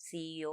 CEO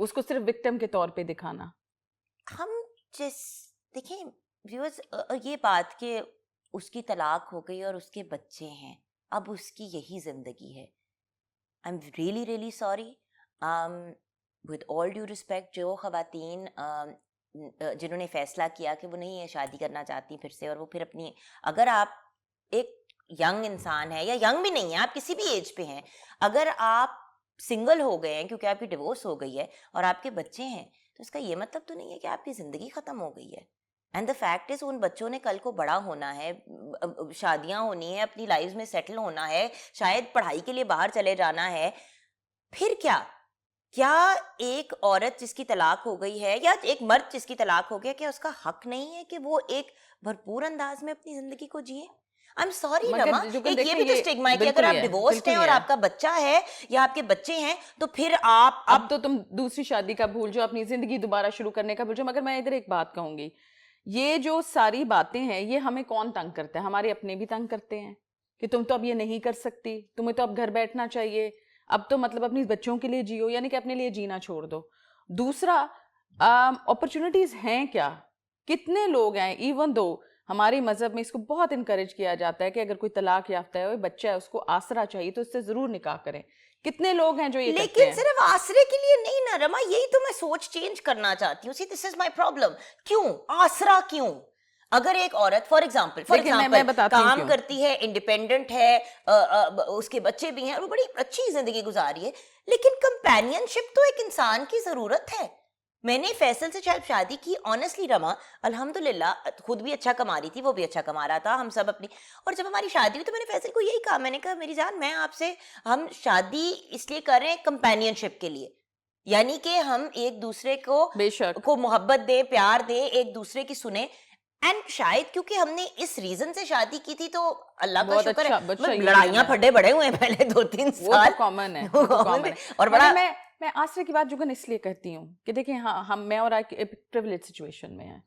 اس کو صرف victim کے طور پہ دکھانا. ہم دیکھیں ویورز، یہ بات کہ اس کی طلاق ہو گئی اور اس کے بچے ہیں، اب اس کی یہی زندگی ہے. I am really really sorry, with all due respect, جو خواتین جنہوں نے فیصلہ کیا کہ وہ نہیں شادی کرنا چاہتی پھر سے، اور وہ پھر اپنی، اگر آپ ایک ینگ انسان ہے یا ینگ بھی نہیں ہے، آپ کسی بھی ایج پہ ہیں، اگر آپ سنگل ہو گئے ہیں کیونکہ آپ کی ڈیورس ہو گئی ہے اور آپ کے بچے ہیں، تو اس کا یہ مطلب تو نہیں ہے کہ آپ کی زندگی ختم ہو گئی ہے. اینڈ دا فیکٹ از ان بچوں نے کل کو بڑا ہونا ہے، شادیاں ہونی ہیں، اپنی لائف میں سیٹل ہونا ہے، شاید پڑھائی کے لیے باہر چلے جانا ہے. پھر کیا ایک عورت جس کی طلاق ہو گئی ہے یا ایک مرد جس کی طلاق ہو گیا، کیا اس کا حق نہیں ہے کہ وہ ایک بھرپور انداز میں اپنی زندگی کو جیے؟ آئی ایم سوری رما، ایک یہ بھی تو اسٹگما ہے کہ اگر آپ ڈیورسڈ ہیں اور آپ کا بچہ ہے یا آپ کے بچے ہیں تو پھر آپ اب تو تم دوسری شادی کا بھول جاؤ، اپنی زندگی دوبارہ شروع کرنے کا بھول جاؤ. مگر میں ادھر ایک بات کہوں گی، یہ جو ساری باتیں ہیں یہ ہمیں کون تنگ کرتا ہے؟ ہمارے اپنے بھی تنگ کرتے ہیں کہ تم تو اب یہ نہیں کر سکتی، تمہیں تو اب گھر بیٹھنا چاہیے، اب تو مطلب اپنی بچوں کے لیے جیو، یعنی کہ اپنے لیے جینا چھوڑ دو. دوسرا، اپرچونٹیز ہیں کیا؟ کتنے لوگ ہیں، ایون دو ہمارے مذہب میں اس کو بہت انکریج کیا جاتا ہے کہ اگر کوئی طلاق یافتہ ہے، بچہ ہے، اس کو آسرا چاہیے تو اس سے ضرور نکاح کریں. کتنے لوگ ہیں جو یہ کرتے ہیں. لیکن صرف آسرے کے لیے نہیں نا رما، یہی تو میں سوچ چینج کرنا چاہتی ہوں. دس از مائی پرابلم. کیوں آسرا؟ کیوں؟ اگر ایک عورت فار ایگزامپل کام کرتی ہے، انڈیپینڈنٹ ہے، اس کے بچے بھی ہیں اور وہ بڑی اچھی زندگی گزار رہی ہے، لیکن کمپینین شپ تو ایک انسان کی ضرورت ہے. میں نے فیصل سے شادی کی آنیسٹلی رما، الحمدللہ خود بھی اچھا کما رہی تھی، وہ بھی اچھا کما رہا تھا، ہم سب اپنی. اور جب ہماری شادی ہوئی تو میں نے فیصل کو یہی کہا، میں نے کہا میری جان، میں آپ سے، ہم شادی اس لیے کر رہے ہیں کمپینین شپ کے لیے، یعنی کہ ہم ایک دوسرے کو محبت دیں، پیار دیں، ایک دوسرے کی سنیں. اینڈ شاید کیونکہ ہم نے اس ریزن سے شادی کی تھی تو اللہ کا شکر ہے، لڑائیاں پھڈے بڑے ہوئے ہیں پہلے 2-3 سال، وہ تو کامن ہے. اور بڑا میں آسرے کی بات جگن اس لیے کہتی ہوں کہ دیکھیں ہم میں اور ایک پریولیج سچویشن میں ہیں،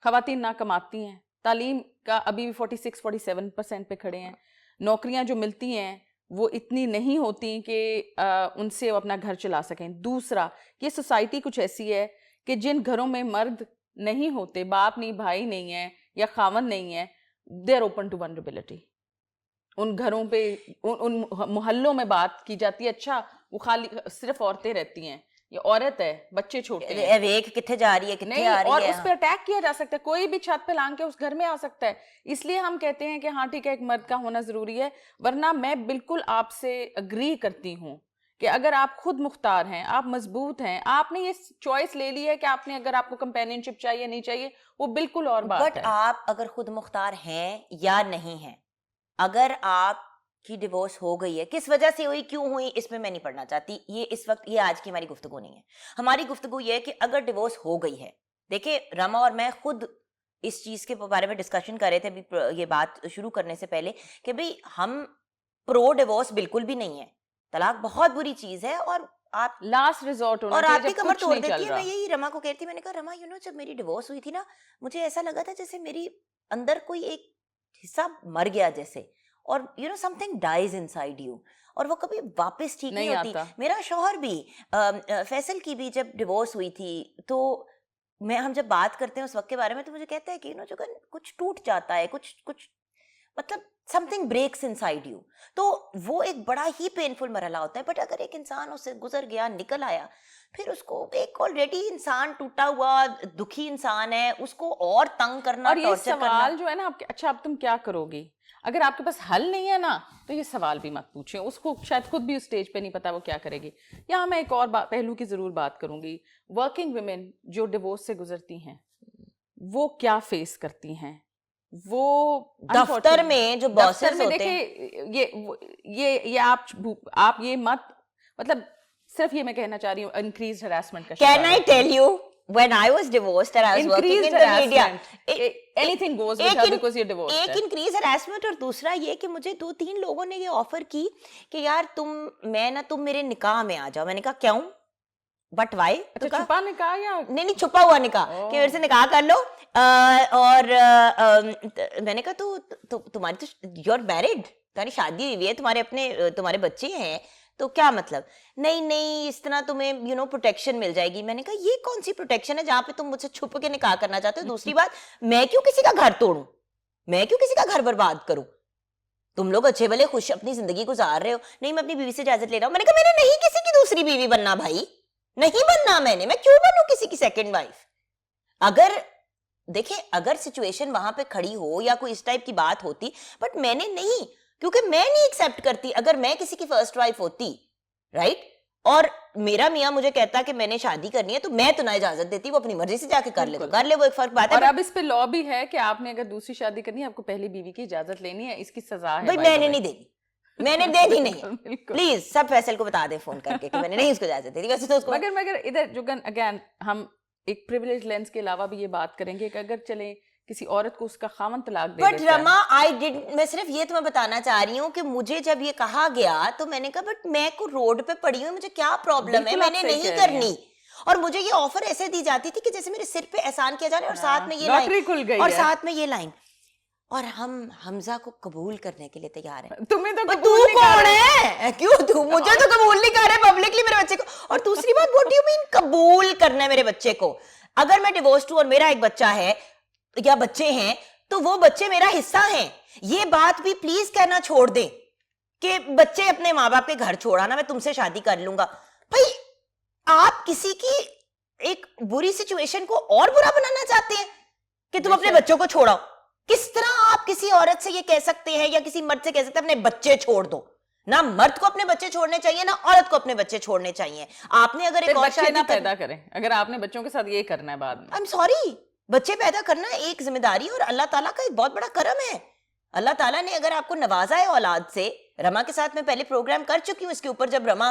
خواتین نہ کماتی ہیں، تعلیم کا ابھی بھی 46-47% پہ کھڑے ہیں، نوکریاں جو ملتی ہیں وہ اتنی نہیں ہوتی کہ ان سے وہ اپنا گھر چلا سکیں. دوسرا، یہ سوسائٹی کچھ ایسی ہے کہ جن گھروں میں مرد نہیں ہوتے، باپ نہیں، بھائی نہیں ہے یا خاوند نہیں ہے، they are open to vulnerability. ان گھروں پہ، ان محلوں میں بات کی جاتی ہے، اچھا وہ خالی صرف عورتیں رہتی ہیں، یہ عورت ہے، بچے چھوٹے ہیں، ایک کتنے جا رہی ہے، کتنے آ رہی ہے، اور اس پہ اٹیک کیا جا سکتا ہے، کوئی بھی چھت پہ لانگ کے اس گھر میں آ سکتا ہے. اس لیے ہم کہتے ہیں کہ ہاں ٹھیک ہے، ایک مرد کا ہونا ضروری ہے. ورنہ میں بالکل آپ سے اگری کرتی ہوں کہ اگر آپ خود مختار ہیں، آپ مضبوط ہیں، آپ نے یہ چوائس لے لی ہے کہ آپ نے، اگر آپ کو کمپینین شپ چاہیے نہیں چاہیے، وہ بالکل اور بات ہے. بٹ آپ اگر خود مختار ہیں یا نہیں ہیں، اگر آپ کی ڈیورس ہو گئی ہے، کس وجہ سے ہوئی، کیوں ہوئی، اس میں نہیں پڑھنا چاہتی. یہ اس وقت، یہ آج کی ہماری گفتگو نہیں ہے. ہماری گفتگو یہ ہے کہ اگر ڈیورس ہو گئی ہے، دیکھیں رما اور میں خود اس چیز کے بارے میں ڈسکشن کر رہے تھے ابھی یہ بات شروع کرنے سے پہلے کہ بھئی ہم پرو ڈیورس بالکل بھی نہیں ہے. طلاق بہت بری چیز ہے اور آپ لاسٹ ریزورٹ ہونا اور چاہیے آپ کی جب کمر کچھ توڑ نہیں دیتی چل ہے. رہا. میں یہی رما کو کہتی، میں نے کہا رما جب میری ڈیورس ہوئی تھی نا، مجھے ایسا لگا تھا جیسے میری اندر کوئی ایک حصہ مر گیا جیسے، اور something dies inside you، اور وہ کبھی واپس ٹھیک نہیں ہوتی. میرا شوہر بھی، فیصل کی بھی جب ڈیورس ہوئی تھی تو ہم جب بات کرتے ہیں اس وقت کے بارے میں تو مجھے کہتا ہے کہ جو کچھ ٹوٹ جاتا ہے، کچھ مطلب something breaks inside you. تو وہ ایک بڑا ہی پینفل مرحلہ ہوتا ہے. بٹ اگر ایک انسان اس سے گزر گیا، نکل آیا، پھر اس کو ایک آلریڈی انسان ٹوٹا ہوا دکھی انسان ہے، اس کو اور تنگ کرنا، اور یہ سوال جو ہے نا، اچھا اب تم کیا کرو گی، اگر آپ کے پاس حل نہیں ہے نا تو یہ سوال بھی مت پوچھیں. اس کو شاید خود بھی اس سٹیج پہ نہیں پتا وہ کیا کرے گی. یہاں میں ایک اور پہلو کی ضرور بات کروں گی. ورکنگ ویمن جو ڈیورس سے گزرتی ہیں وہ کیا فیس کرتی ہیں. وہ دفتر میں جو باسز ہوتے ہیں، دیکھیں یہ آپ یہ مت، مطلب صرف یہ میں کہنا چاہ رہی ہوں انکریز ہراسمنٹ کا شکار. Can I tell you when I was divorced and I was working in the media, anything goes with her because you're divorced. ایک انکریز ہراسمنٹ، اور دوسرا یہ کہ مجھے 2-3 لوگوں نے یہ آفر کی کہ یار تم میرے نکاح میں آ جاؤ. میں نے کہا کیوں؟ But why? چھپا نکاح یا نہیں، چھپا ہوا نکاح، کہ میرے سے نکاح کر لو. اور میں نے کہا تو تمہاری تو یو آر میرڈ، تمہاری شادی ہوئی ہے، تمہارے بچے ہیں، تو کیا مطلب, نہیں اس طرح تمہیں پروٹیکشن مل جائے گی. میں نے کہا یہ کون سی پروٹیکشن ہے جہاں پہ تم مجھ سے چھپ کے نکاح کرنا چاہتے ہو؟ دوسری بات, میں کیوں کسی کا گھر توڑوں, میں کیوں کسی کا گھر برباد کروں؟ تم لوگ اچھے بھلے خوش اپنی زندگی گزار رہے ہو. نہیں میں اپنی بیوی سے اجازت لے رہا ہوں. میں نے کہا میں نے نہیں کسی کی دوسری بیوی بننا بھائی, نہیں بننا میں کیوں بنوں کسی کی سیکنڈ وائف؟ اگر دیکھیں اگر سچویشن وہاں پہ کھڑی ہو یا کوئی اس ٹائپ کی بات ہوتی, بٹ میں نے نہیں, کیونکہ میں نہیں ایکسیپٹ کرتی. اگر میں کسی کی فرسٹ وائف ہوتی رائٹ, اور میرا میاں مجھے کہتا کہ میں نے شادی کرنی ہے, تو میں تو نہ اجازت دیتی, وہ اپنی مرضی سے جا کے کر لے تو کر لے, وہ ایک فرق بات ہے. اور اب اس پہ لا بھی ہے کہ آپ نے اگر دوسری شادی کرنی ہے آپ کو پہلی بیوی کی اجازت لینی ہے, اس کی سزا ہے. بھائی میں نے نہیں دینی, میں نے دے دی نہیں ہے. پلیز سب فیصل کو بتا دیں فون کر کے کہ میں نے نہیں اس کو اجازت دے دی. ویسے تو اس کو مگر ادھر جگن اگین ہم ایک پریویلیج لینس کے علاوہ بھی یہ بات کریں گے کہ اگر چلیں کسی عورت کو اس کا خاوند طلاق دے بٹ رما میں صرف یہ تمہیں بتانا چاہ رہی ہوں کہ مجھے جب یہ کہا گیا تو میں نے کہا بٹ میں کو روڈ پہ پڑی ہوں, مجھے کیا پرابلم ہے, میں نے نہیں کرنی. اور مجھے یہ آفر ایسے دی جاتی تھی کہ جیسے میرے سر پہ احسان کیا جا رہا ہے, اور ساتھ میں یہ لاٹری کھل گئی اور ساتھ میں یہ لائن, اور ہم حمزہ کو قبول کرنے کے لیے تیار ہیں. تمہیں تو تو کون ہے, کیوں تو مجھے تو قبول نہیں کر رہے پبلکلی میرے بچے کو. اور دوسری بات واٹ ڈو یو مین قبول کرنا ہے میرے بچے کو؟ اگر میں ڈیورسڈ ہوں اور میرا ایک بچہ ہے یا بچے ہیں تو وہ بچے میرا حصہ ہیں. یہ بات بھی پلیز کہنا چھوڑ دیں کہ بچے اپنے ماں باپ کے گھر چھوڑانا, میں تم سے شادی کر لوں گا. بھائی آپ کسی کی ایک بری سچویشن کو اور برا بنانا چاہتے ہیں کہ تم اپنے بچوں کو چھوڑاؤ. کس طرح آپ کسی عورت سے یہ کہہ سکتے ہیں یا کسی مرد سے کہہ سکتے ہیں اپنے بچے چھوڑ دو؟ نہ مرد کو اپنے بچے چھوڑنے چاہیے نہ عورت کو اپنے بچے چھوڑنے چاہیے. آپ نے اگر ایک اور شادی پیدا کریں, اگر آپ نے بچوں کے ساتھ یہ کرنا ہے بعد میں, I'm sorry, بچے پیدا کرنا ایک ذمہ داری اور اللہ تعالیٰ کا ایک بہت بڑا کرم ہے. اللہ تعالیٰ نے اگر آپ کو نوازا ہے اولاد سے, رما کے ساتھ میں پہلے پروگرام کر چکی ہوں اس کے اوپر, جب رما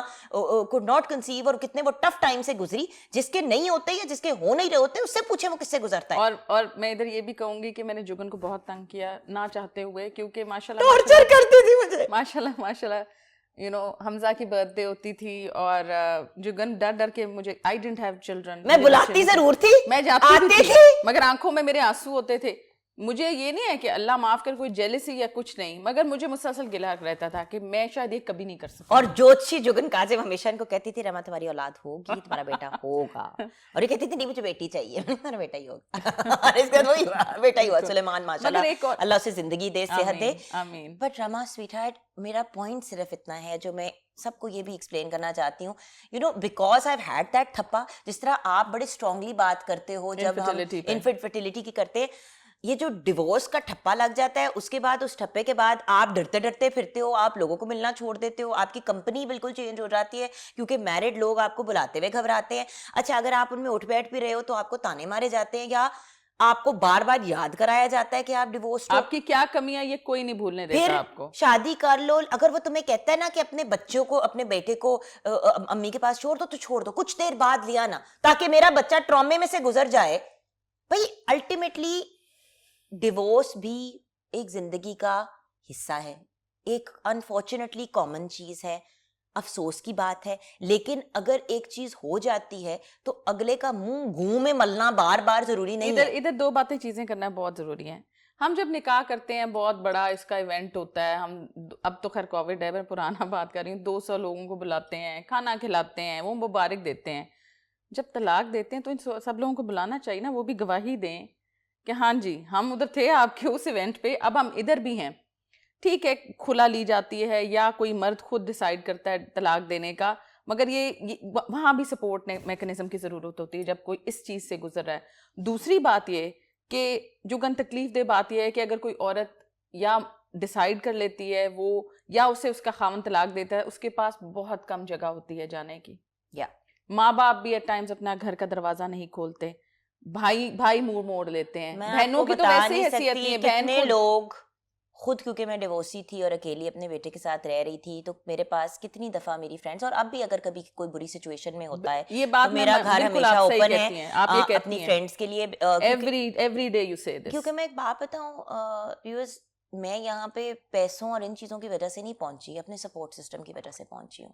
could not conceive اور کتنے وہ ٹف ٹائم سے گزری, جس کے نہیں ہوتے یا جس کے ہو نہیں رہے ہوتے اس سے پوچھیں وہ کس سے گزرتا ہے. اور میں ادھر یہ بھی کہوں گی کہ میں نے جگن کو بہت تنگ کیا نہ چاہتے ہوئے, کیونکہ ماشاءاللہ ٹارچر کرتی تھی مجھے, ماشاءاللہ حمزہ کی برتھ ڈے ہوتی تھی اور جگن ڈر کے مجھے I didn't have children, میں بلاتی ضرور تھی, میں جاتی تھی مگر آنکھوں میں میرے آنسو ہوتے تھے. مجھے یہ نہیں ہے کہ اللہ معاف کر کوئی جیلسی یا کچھ نہیں, مگر مجھے مسلسل گلہ رہتا تھا کہ میں شاید یہ کبھی نہیں کر سکتا. اور جوتشی جگن کاظم ہمیشہ ان کو کہتی تھی رما تمہاری اولاد ہوگی, تمہارا بیٹا ہوگا, اور یہ کہتی تھی نہیں مجھے بیٹی چاہیے, تمہارا بیٹا ہی ہوگا, اور اس کے بعد وہی بیٹا ہی ہوا سلیمان, ماشاءاللہ اللہ اسے زندگی دے, صحت دے. بٹ رما سویٹ ہارٹ, میرا پوائنٹ صرف اتنا ہے جو میں سب کو یہ بھی ایکسپلین کرنا چاہتی ہوں, بیکاز آئی ہیڈ دیٹ تھپا. جس طرح آپ بڑے اسٹرانگلی بات کرتے ہو جب ہم انفرٹیلٹی کی کرتے ہیں, یہ جو ڈیورس کا ٹھپا لگ جاتا ہے اس کے بعد, اس ٹھپے کے بعد آپ ڈرتے ڈرتے پھرتے ہو, آپ لوگوں کو ملنا چھوڑ دیتے ہو, آپ کی کمپنی بالکل چینج ہو جاتی ہے کیونکہ میرڈ لوگ آپ کو بلاتے ہوئے گھبراتے ہیں. اچھا اگر آپ ان میں اٹھ بیٹھ بھی رہے ہو تو آپ کو تانے مارے جاتے ہیں یا آپ کو بار بار یاد کرایا جاتا ہے کہ آپ ڈیورس ہو. آپ کی کیا کمیاں یہ کوئی نہیں بھولنے دیتا آپ کو. شادی کر لو, اگر وہ تمہیں کہتا ہے نا کہ اپنے بچوں کو, اپنے بیٹے کو امی کے پاس چھوڑ دو تو چھوڑ دو, کچھ دیر بعد لیا نا تاکہ میرا بچہ ٹرامے میں سے گزر جائے. بھائی الٹیمیٹلی ڈیورس بھی ایک زندگی کا حصہ ہے, ایک انفارچونیٹلی کامن چیز ہے, افسوس کی بات ہے. لیکن اگر ایک چیز ہو جاتی ہے تو اگلے کا منہ گھوں میں ملنا بار بار ضروری نہیں ہے. ادھر دو باتیں چیزیں کرنا بہت ضروری ہیں. ہم جب نکاح کرتے ہیں بہت بڑا اس کا ایونٹ ہوتا ہے, ہم اب تو خیر کووڈ ہے, میں پرانا بات کر رہی ہوں, 200 لوگوں کو بلاتے ہیں, کھانا کھلاتے ہیں, وہ مبارک دیتے ہیں. جب طلاق دیتے ہیں تو ان سب لوگوں کو بلانا چاہیے نا, وہ بھی گواہی دیں کہ ہاں جی ہم ادھر تھے آپ کے اس ایونٹ پہ, اب ہم ادھر بھی ہیں. ٹھیک ہے کھلا لی جاتی ہے یا کوئی مرد خود ڈیسائیڈ کرتا ہے طلاق دینے کا, مگر یہ وہاں بھی سپورٹ میکنزم کی ضرورت ہوتی ہے جب کوئی اس چیز سے گزر رہا ہے. دوسری بات یہ کہ جو تکلیف دہ بات یہ ہے کہ اگر کوئی عورت یا ڈیسائیڈ کر لیتی ہے وہ, یا اسے اس کا خاوند طلاق دیتا ہے, اس کے پاس بہت کم جگہ ہوتی ہے جانے کی. یا ماں باپ بھی ایٹ ٹائمز اپنا گھر کا دروازہ نہیں کھولتے, بھائی منہ موڑ لیتے ہیں, بہنوں کی تو ویسے ہی حیثیت نہیں ہے. کتنے لوگ خود, کیونکہ میں ڈیورسی تھی اور اکیلی اپنے بیٹے کے ساتھ رہ رہی تھی, تو میرے پاس کتنی دفعہ میری فرینڈس, اور اب بھی اگر کبھی کوئی بری سچویشن میں ہوتا ہے یہ بات میرا گھر ہمیشہ اوپن ہے اپنی فرینڈس کے لیے, ایوری ڈے یو سے دس. کیونکہ میں ایک بات بتاؤں, میں یہاں پہ پیسوں اور ان چیزوں کی وجہ سے نہیں پہنچی, اپنے سپورٹ سسٹم کی وجہ سے پہنچی ہوں.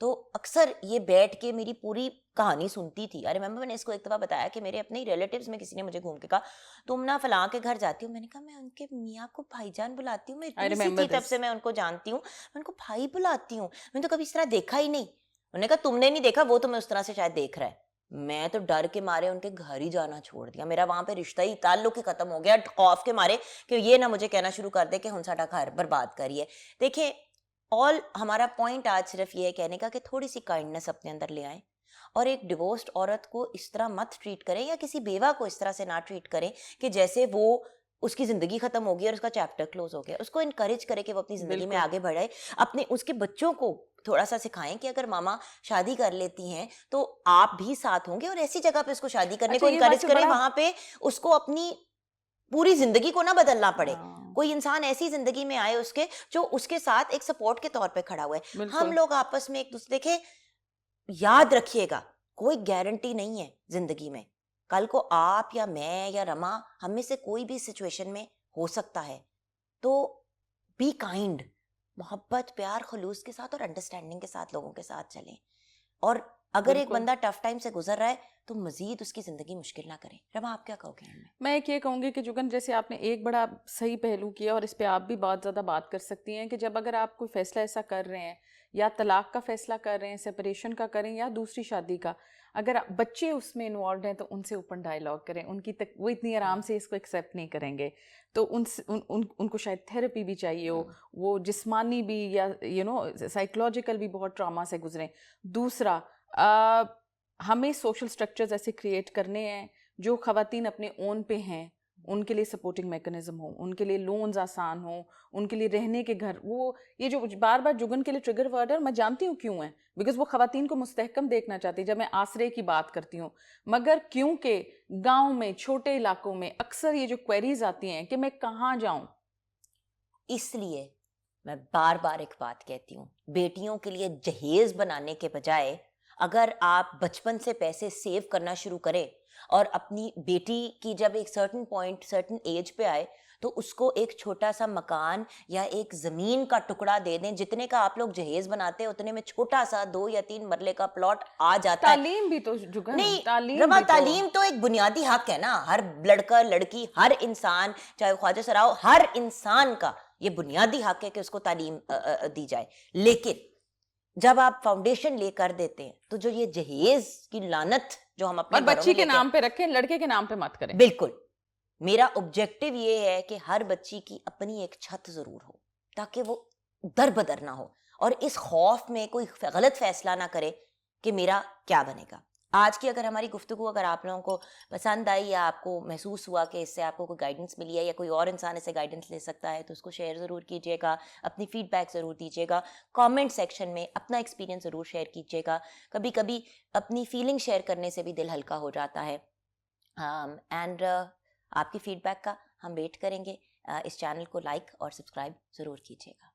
تو اکثر یہ بیٹھ کے میری پوری کہانی سنتی تھی. ارے میں نے اس کو ایک دفعہ بتایا کہ میرے اپنے ریلیٹیوز میں کسی نے مجھے گھوم کے کہا تم نا فلاں کے گھر جاتی ہوں. میں نے کہا میں ان کے میاں کو بھائی جان بلاتی ہوں, میں اتنی سی تھی تب سے میں ان کو جانتی ہوں, میں ان کو بھائی بلاتی ہوں, میں نے تو کبھی اس طرح دیکھا ہی نہیں. انہوں نے کہا تم نے نہیں دیکھا, وہ تمہیں اس طرح سے شاید دیکھ رہا ہے. میں تو ڈر کے مارے ان کے گھر ہی جانا چھوڑ دیا, میرا وہاں پہ رشتہ ہی تعلق ہی ختم ہو گیا, خوف کے مارے کہ یہ نہ مجھے کہنا شروع کر دے کہ ہن ساڈا گھر برباد کریے. دیکھیں آل ہمارا پوائنٹ آج صرف یہ ہے کہنے کا کہ تھوڑی سی کائنڈنس اپنے اندر لے آئیں, اور ایک ڈیورسڈ عورت کو اس طرح مت ٹریٹ کریں, یا کسی بیوہ کو اس طرح سے نہ ٹریٹ کریں کہ جیسے وہ اس کی زندگی ختم ہو گئی اور اس کا چیپٹر کلوز ہو گیا. اس کو انکریج کرے کہ وہ اپنی زندگی میں آگے بڑھے. اپنے اس کے بچوں کو تھوڑا سا سکھائیں کہ اگر ماما شادی کر لیتی ہیں تو آپ بھی ساتھ ہوں گے, اور ایسی جگہ پہ اس کو شادی کرنے کو انکریج کریں وہاں پہ اس کو اپنی پوری زندگی کو نہ بدلنا پڑے. کوئی انسان ایسی زندگی میں آئے اس کے جو اس کے ساتھ ایک سپورٹ کے طور پہ کھڑا ہوا ہے. ہم لوگ آپس میں ایک دوسرے, دیکھیں یاد رکھیے گا کوئی گارنٹی نہیں ہے زندگی میں, کل کو آپ یا میں یا رما ہم میں سے کوئی بھی سچویشن میں ہو سکتا ہے. تو بی کائنڈ, محبت پیار خلوص کے ساتھ اور انڈرسٹینڈنگ کے ساتھ لوگوں کے ساتھ چلیں. اور اگر ایک بندہ ٹف ٹائم سے گزر رہا ہے تو مزید اس کی زندگی مشکل نہ کریں. رما آپ کیا کہو گے؟ میں ایک یہ کہوں گی کہ جگن جیسے آپ نے ایک بڑا صحیح پہلو کیا, اور اس پہ آپ بھی بہت زیادہ بات کر سکتی ہیں کہ جب اگر آپ کوئی فیصلہ ایسا کر رہے ہیں, یا طلاق کا فیصلہ کر رہے ہیں, سپریشن کا کریں یا دوسری شادی کا, اگر بچے اس میں انوالوڈ ہیں تو ان سے اوپن ڈائیلاگ کریں. ان کی وہ اتنی آرام سے اس کو ایکسیپٹ نہیں کریں گے, تو ان کو شاید تھیراپی بھی چاہیے ہو, وہ جسمانی بھی یا سائیکولوجیکل بھی بہت ٹراما سے گزریں. دوسرا ہمیں سوشل سٹرکچرز ایسے کریٹ کرنے ہیں جو خواتین اپنے اون پہ ہیں, ان کے لیے سپورٹنگ میکنزم ہوں, ان کے لیے لونز آسان ہوں, ان کے لیے رہنے کے گھر. وہ یہ جو بار بار جگن کے لیے ٹریگر ورڈ ہے, میں جانتی ہوں کیوں ہے, بیکاز وہ خواتین کو مستحکم دیکھنا چاہتی ہے. جب میں آسرے کی بات کرتی ہوں, مگر کیونکہ گاؤں میں چھوٹے علاقوں میں اکثر یہ جو کوئریز آتی ہیں کہ میں کہاں جاؤں, اس لیے میں بار بار ایک بات کہتی ہوں, بیٹیوں کے لیے جہیز بنانے کے بجائے اگر آپ بچپن سے پیسے سیو کرنا شروع کریں, اور اپنی بیٹی کی جب ایک سرٹن پوائنٹ سرٹن ایج پہ آئے تو اس کو ایک چھوٹا سا مکان یا ایک زمین کا ٹکڑا دے دیں, جتنے کا آپ لوگ جہیز بناتے ہیں اتنے میں چھوٹا سا 2 یا 3 مرلے کا پلاٹ آ جاتا ہے. تعلیم بھی تو نہیں رما, تعلیم تو ایک بنیادی حق ہے نا, ہر لڑکا لڑکی ہر انسان, چاہے خواجہ سراؤ, ہر انسان کا یہ بنیادی حق ہے کہ اس کو تعلیم دی جائے. لیکن جب آپ فاؤنڈیشن لے کر دیتے ہیں تو جو یہ جہیز کی لعنت جو ہم اپنے بچی کے نام پہ رکھیں, لڑکے کے نام پہ مت کریں. بالکل, میرا آبجیکٹو یہ ہے کہ ہر بچی کی اپنی ایک چھت ضرور ہو تاکہ وہ در بدر نہ ہو, اور اس خوف میں کوئی غلط فیصلہ نہ کرے کہ میرا کیا بنے گا. آج کی اگر ہماری گفتگو اگر آپ لوگوں کو پسند آئی, یا آپ کو محسوس ہوا کہ اس سے آپ کو کوئی گائیڈنس ملی ہے, یا کوئی اور انسان اس سے گائیڈنس لے سکتا ہے, تو اس کو شیئر ضرور کیجیے گا, اپنی فیڈ بیک ضرور دیجیے گا, کامنٹ سیکشن میں اپنا ایکسپیرینس ضرور شیئر کیجیے گا. کبھی کبھی اپنی فیلنگ شیئر کرنے سے بھی دل ہلکا ہو جاتا ہے. اینڈ آپ کی فیڈ بیک کا ہم ویٹ کریں گے. اس چینل کو لائک اور سبسکرائب ضرور کیجیے گا.